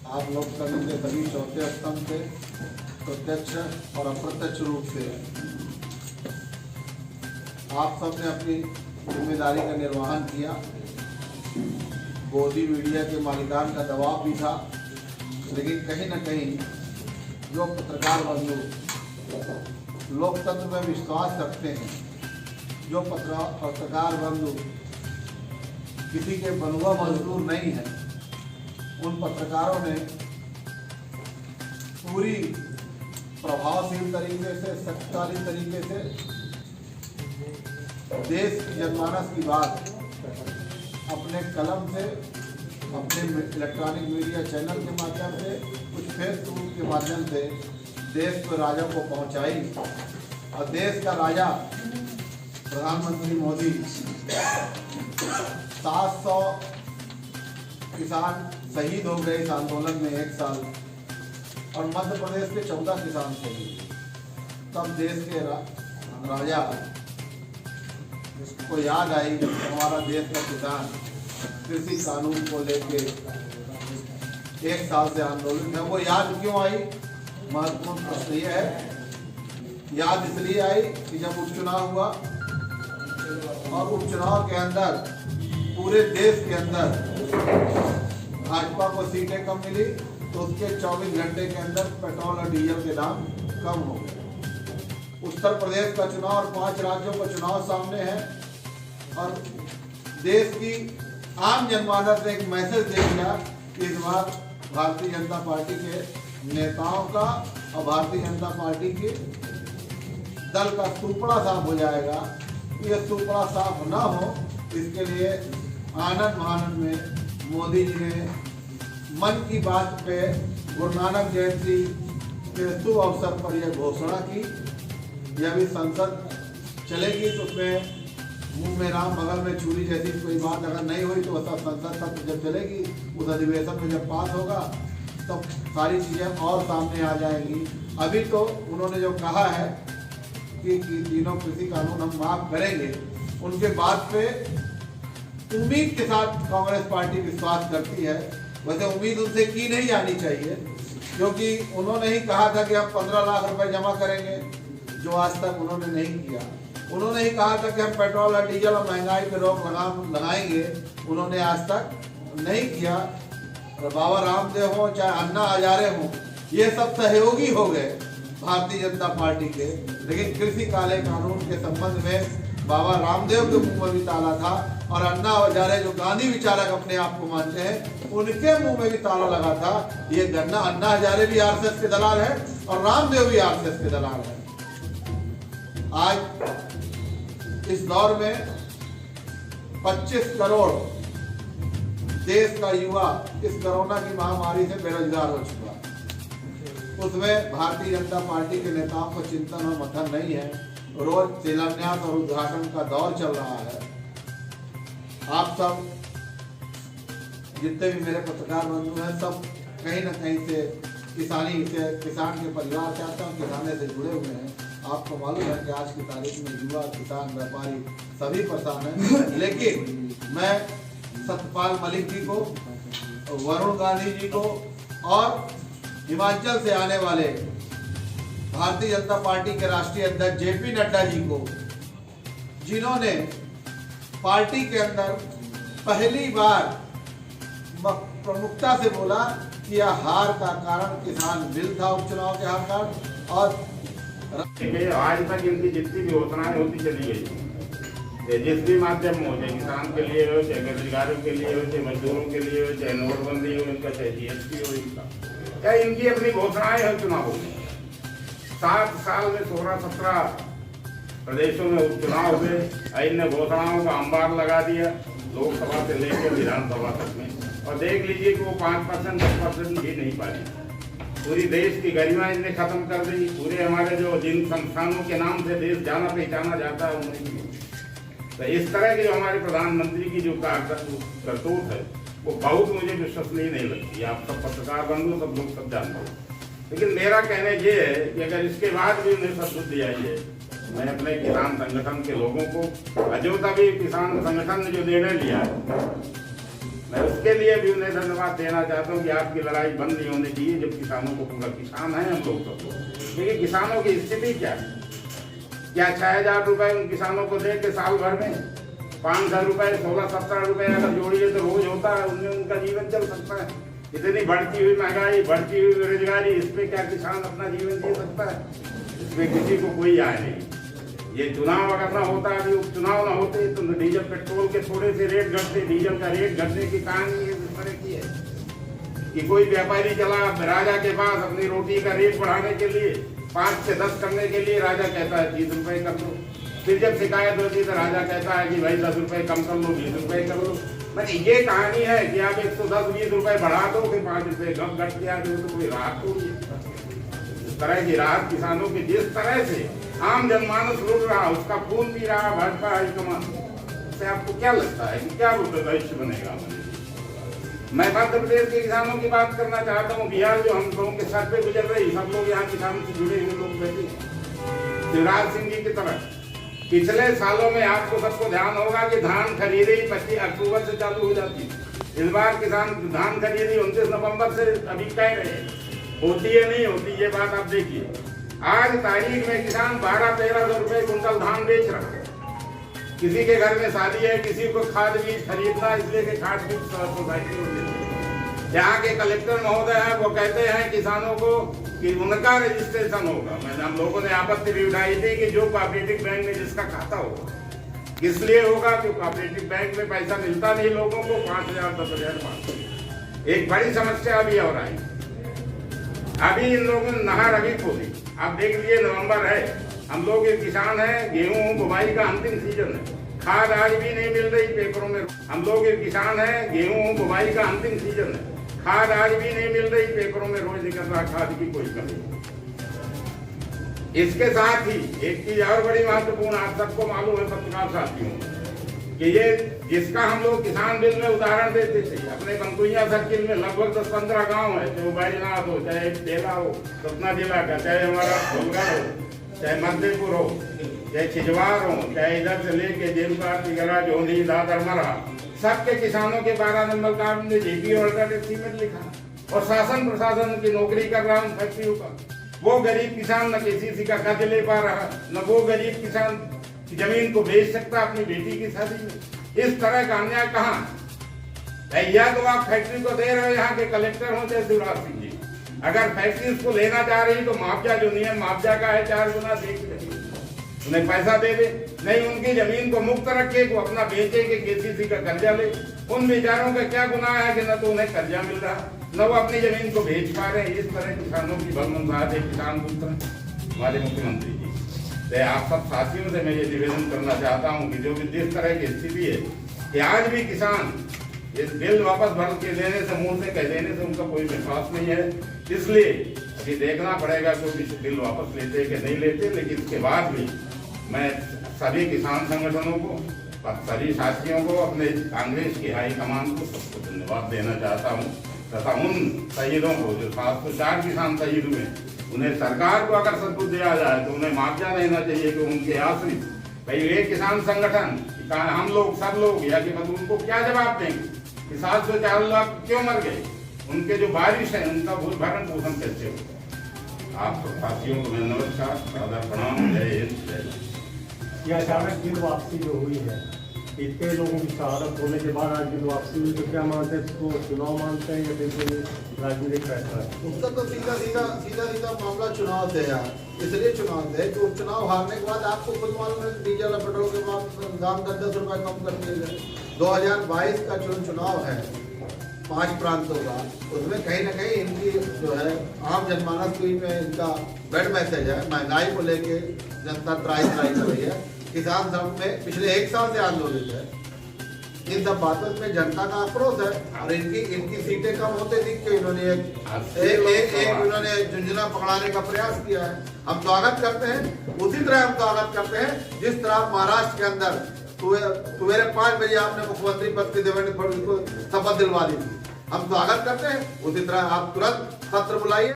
आप लोकतंत्र के सभी चौथे स्तंभ से प्रत्यक्ष और अप्रत्यक्ष रूप से आप सबने अपनी जिम्मेदारी का निर्वहन किया। गोदी मीडिया के मालिकान का दबाव भी था, लेकिन कहीं न कहीं जो पत्रकार बंधु लोकतंत्र में विश्वास रखते हैं, जो पत्रकार बंधु किसी के बंधुआ मजदूर नहीं है, उन पत्रकारों ने पूरी प्रभावशील तरीके से, शक्तिशाली तरीके से देश की जनमानस की बात अपने कलम से, अपने इलेक्ट्रॉनिक मीडिया चैनल के माध्यम से, कुछ फेसबुक के माध्यम से देश के राजा को पहुंचाई। और देश का राजा प्रधानमंत्री मोदी 700 किसान शहीद हो गए इस आंदोलन में 1 साल, और मध्य प्रदेश के 14 किसान शहीद। तब देश के राजा को याद आई हमारा देश का किसान कृषि कानून को लेके 1 साल से आंदोलन है। वो याद क्यों आई? महत्वपूर्ण प्रश्न ये है। याद इसलिए आई कि जब उपचुनाव हुआ और उपचुनाव के अंदर पूरे देश के अंदर भाजपा को सीटें कम मिली, तो उसके 24 घंटे के अंदर पेट्रोल और डीजल के दाम कम हो गए। उत्तर प्रदेश का चुनाव और 5 राज्यों का चुनाव सामने है, और देश की आम जनमानस ने एक मैसेज दे दिया कि इस बार भारतीय जनता पार्टी के नेताओं का और भारतीय जनता पार्टी के दल का सुपड़ा साफ हो जाएगा। ये सुपड़ा साफ ना हो, इसके लिए आनंद महानंद में मोदी जी ने मन की बात पे गुरु नानक जयंती के शुभ अवसर पर यह घोषणा की। यह भी संसद चलेगी तो उसमें मुंह में राम बगल में छुरी जैसी कोई बात अगर नहीं हुई तो वह संसद सत्र जब चलेगी, उस अधिवेशन में जब पास होगा तब तो सारी चीज़ें और सामने आ जाएंगी। अभी तो उन्होंने जो कहा है कि तीनों कृषि कानून हम माफ करेंगे, उनके बाद पे उम्मीद के साथ कांग्रेस पार्टी विश्वास करती है। वैसे उम्मीद उनसे की नहीं जानी चाहिए, क्योंकि उन्होंने ही कहा था कि हम 15 लाख रुपए जमा करेंगे, जो आज तक उन्होंने नहीं किया। उन्होंने ही कहा था कि हम पेट्रोल और डीजल और महंगाई पर रोक लगाएंगे, उन्होंने आज तक नहीं किया। और बाबा रामदेव हो चाहे अन्ना हजारे हो, ये सब सहयोगी हो गए भारतीय जनता पार्टी के, लेकिन कृषि काले कानून के संबंध में बाबा रामदेव के मुंह में भी ताला था, और अन्ना हजारे जो गांधी विचारक अपने आप को मानते हैं, उनके मुंह में भी ताला लगा था। ये अन्ना हजारे भी आरएसएस के दलाल है और रामदेव भी आरएसएस के दलाल है। आज इस दौर में 25 करोड़ देश का युवा इस कोरोना की महामारी से बेरोजगार हो चुका है। उसमें भारतीय जनता पार्टी के नेताओं को चिंतन और मंथन नहीं है। रोज शिलान्यास और उद्घाटन का दौर चल रहा है। आप सब जितने भी मेरे पत्रकार बंधु हैं, सब कहीं न कहीं से किसानी से, किसान के परिवार से आते हैं, किसाने से जुड़े हुए हैं। आपको मालूम है कि आज की तारीख में युवा, किसान, व्यापारी सभी परेशान हैं। लेकिन मैं सत्यपाल मलिक जी को, वरुण गांधी जी को और हिमाचल से आने वाले भारतीय जनता पार्टी के राष्ट्रीय अध्यक्ष जेपी नड्डा जी को, जिन्होंने पार्टी के अंदर पहली बार प्रमुखता से बोला कि यह हार का कारण किसान बिल था, उपचुनाव के हार का। और आज तक इनकी जितनी भी घोषणाएं होती चली गई, जिस भी माध्यम में हो, चाहे किसान के लिए हो, चाहे बेरोजगारों के लिए हो, चाहे मजदूरों के लिए हो, चाहे नोटबंदी हो इनका, चाहे जीएसटी हो इनका, क्या इनकी अपनी घोषणाएं हर चुनाव हो। 7 साल में 16-17 प्रदेशों में उपचुनाव हुए, इन घोषणाओं का अंबार लगा दिया लोकसभा से लेकर विधानसभा तक में, और देख लीजिए कि वो 5%, 10% भी नहीं पाए। पूरी देश की गरिमा इनने खत्म कर दी। पूरे हमारे जो जिन संस्थानों के नाम से देश जाना पहचाना जाता है उन्हें। तो इस तरह की जो हमारे प्रधानमंत्री की जो करतूत है, वो बहुत मुझे विश्वसनीय नहीं लगती। आप सब पत्रकार बंधु, सब लोग सब जानते हो। लेकिन मेरा कहना ये है कि अगर इसके बाद भी उन्हें सद्बुद्धि आई है, मैं अपने किसान संगठन के लोगों को, जो तभी किसान संगठन ने जो निर्णय लिया है मैं उसके लिए भी उन्हें धन्यवाद देना चाहता हूँ कि आपकी लड़ाई बंद नहीं होनी चाहिए। जब किसानों को पूरा किसान है हम लोग सब लोग, लेकिन किसानों की स्थिति क्या है? क्या 6,000 रुपए उन किसानों को दे के साल भर में 5,000 रुपए 16-17 रुपए अगर जोड़िए तो रोज होता है, उनमें उनका जीवन चल सकता है? इतनी बढ़ती हुई महंगाई, बढ़ती हुई बेरोजगारी, इस पे क्या किसान अपना जीवन जी सकता है? इसमें किसी को कोई आय नहीं। ये चुनाव अगर ना होता, अभी उपचुनाव ना होते तो डीजल पेट्रोल के थोड़े से रेट घटते, डीजल का रेट घटने की कहानी इस तरह की है कि कोई व्यापारी चला राजा के पास अपनी रोटी का रेट बढ़ाने के लिए 5 से 10 करने के लिए, राजा कहता है 30 रुपए कर लो। फिर जब शिकायत होती तो राजा कहता है कि भाई 10 रुपए कम कर लो, 20 रुपए कर लो। मतलब ये कहानी है कि आप 110-20 रुपए बढ़ा दो, फिर 5 रुपए कम घट गया, जो तो कोई राहत थोड़ी है। इस तरह की राहत किसानों की, जिस तरह से आम जनमानस लूट रहा, उसका खून पी रहा भाजपा हाईकमान, उससे आपको क्या लगता है कि क्या भविष्य बनेगा? मैं मध्य प्रदेश के किसानों की बात करना चाहता हूँ। बिहार जो हम लोगों के सर पे गुजर रही, सब लोग यहाँ किसानों से जुड़े हुए लोग बैठे, शिवराज सिंह जी की तरह। पिछले सालों में आपको सबको ध्यान होगा कि धान खरीदी 25 अक्टूबर से चालू हो जाती। इस बार किसान धान खरीदी 29 नवंबर से अभी कह रहे, होती है नहीं होती, ये बात आप देखिए। आज तारीख में किसान 1200-1300 रुपए कुंटल धान बेच रहा है। किसी के घर में शादी है, किसी को खाद बीज खरीदना, इसलिए कि खाद बीज सोसाइटी में यहाँ के कलेक्टर महोदय हैं, वो कहते हैं किसानों को कि उनका रजिस्ट्रेशन होगा। मैंने हम लोगों ने आपत्ति भी उठाई थी कि जो कोऑपरेटिव बैंक में जिसका खाता होगा, इसलिए होगा कि कोऑपरेटिव बैंक में पैसा मिलता नहीं लोगों को, 5,000 10,000। एक बड़ी समस्या अभी और आई, अभी इन लोगों ने नहर अभी खोली। आप देख लीजिए, नवंबर है, हम लोग एक किसान है, गेहूं बुवाई का अंतिम सीजन है, खाद आज भी नहीं मिल रही पेपरों में। हम लोग एक किसान है, गेहूं बुवाई का अंतिम सीजन है, खाद आज भी नहीं मिल रही पेपरों में, रोज निकल रहा खाद की कोई कमी। इसके साथ ही एक चीज और बड़ी महत्वपूर्ण, आप सबको मालूम है पत्रकार साथियों कि ये जिसका हम लोग किसान बिल में उदाहरण देते थे, अपने बंकुइया सर्किल में लगभग 10-15 गांव है, चाहे बैजनाथ हो, चाहे बेला हो सतना जिला का, चाहे हमारा फुलगढ़ हो, चाहे मध्यपुर हो, चाहे छिजवार हो, चाहे इधर से लेके जेलपार तिगरा जोंधी दादर मरा, सबके किसानों के 12 नंबर का हमने जेपी ऑल्टरनेटिव सीमेंट लिखा और शासन प्रशासन की नौकरी कर रहा हूँ फैक्ट्रियों का। वो गरीब किसान न केसीसी का कर्ज ले पा रहा, न वो गरीब किसान जमीन को बेच सकता अपनी बेटी की शादी में। इस तरह का अन्याय कहाँ? या तो आप फैक्ट्री को दे रहे हो, यहाँ के कलेक्टर हो चाहे शिवराज सिंह जी, अगर फैक्ट्री उसको लेना चाह रही तो मुआवजा जो नियम मुआवजा का है 4 गुना देख उन्हें पैसा दे दे, नहीं उनकी जमीन को मुक्त रखे, वो अपना बेचे के केसीसी का कर्जा ले। उन बेचारों का क्या गुनाह है कि न तो उन्हें कर्जा मिल रहा, न वो अपनी जमीन को बेच पा रहे। इस तरह किसानों की भगवंत है किसान पुत्र हमारे मुख्यमंत्री जी। तो आप सब साथियों से मैं ये निवेदन करना चाहता हूँ कि जो भी जिस तरह की स्थिति है कि आज भी किसान इस बिल वापस भर के देने से, मुंह से कह देने से उनका कोई विश्वास नहीं है। इसलिए अभी देखना पड़ेगा कि वो बिल वापस लेते कि नहीं लेते। लेकिन इसके बाद भी मैं सभी किसान संगठनों को और सभी साथियों को, अपने कांग्रेस की हाईकमान को सबको धन्यवाद देना चाहता हूँ तथा उन शहीदों को जो 704 किसान शहीद हुए, उन्हें सरकार को अगर सब कुछ दिया जाए तो उन्हें मुआवजा देना चाहिए कि उनके आश्रित भाई एक किसान संगठन हम लोग सब लोग या कि मतलब उनको क्या जवाब देंगे कि 704 लाख क्यों मर गए, उनके जो बारिश है उनका भरण पोषण कैसे हो। आप सब साथियों को मैं नमस्कार सादर प्रणाम, जय हिंद जय। ये अचानक बिल वापसी जो हुई है, इतने लोगों की शहादत होने के बाद आज बिल वापसी हुई, तो क्या मानते हैं इसको चुनाव मानते हैं या फिर कोई राजनीतिक फैसला है? उसका तो सीधा मामला चुनाव से है, इसलिए चुनाव से कि उपचुनाव हारने के बाद आपको खुद मालूम है डीजल और पेट्रोल के दाम 10-10 रुपए कम कर दिए गए। 2022 का जो चुनाव है 5 प्रांतों का, उसमें कहीं ना कहीं इनकी जो है आम जनमानस की में इनका बेड मैसेज है। महंगाई को लेके जनता त्राही कर रही है, किसान सब में पिछले 1 साल से आंदोलित है। इन सब बातों में जनता का आक्रोश है और इनकी सीटें कम होते दिख के इन्होंने एक उन्होंने झुंझुना पकड़ाने का प्रयास किया है। हम स्वागत करते हैं, उसी तरह हम स्वागत करते हैं जिस तरह महाराष्ट्र के अंदर सवेरे 5 बजे आपने मुख्यमंत्री पद की देवेंद्र फडणवीस को शपथ दिलवा दी थी। हम स्वागत करते हैं, उसी तरह आप तुरंत सत्र बुलाइए।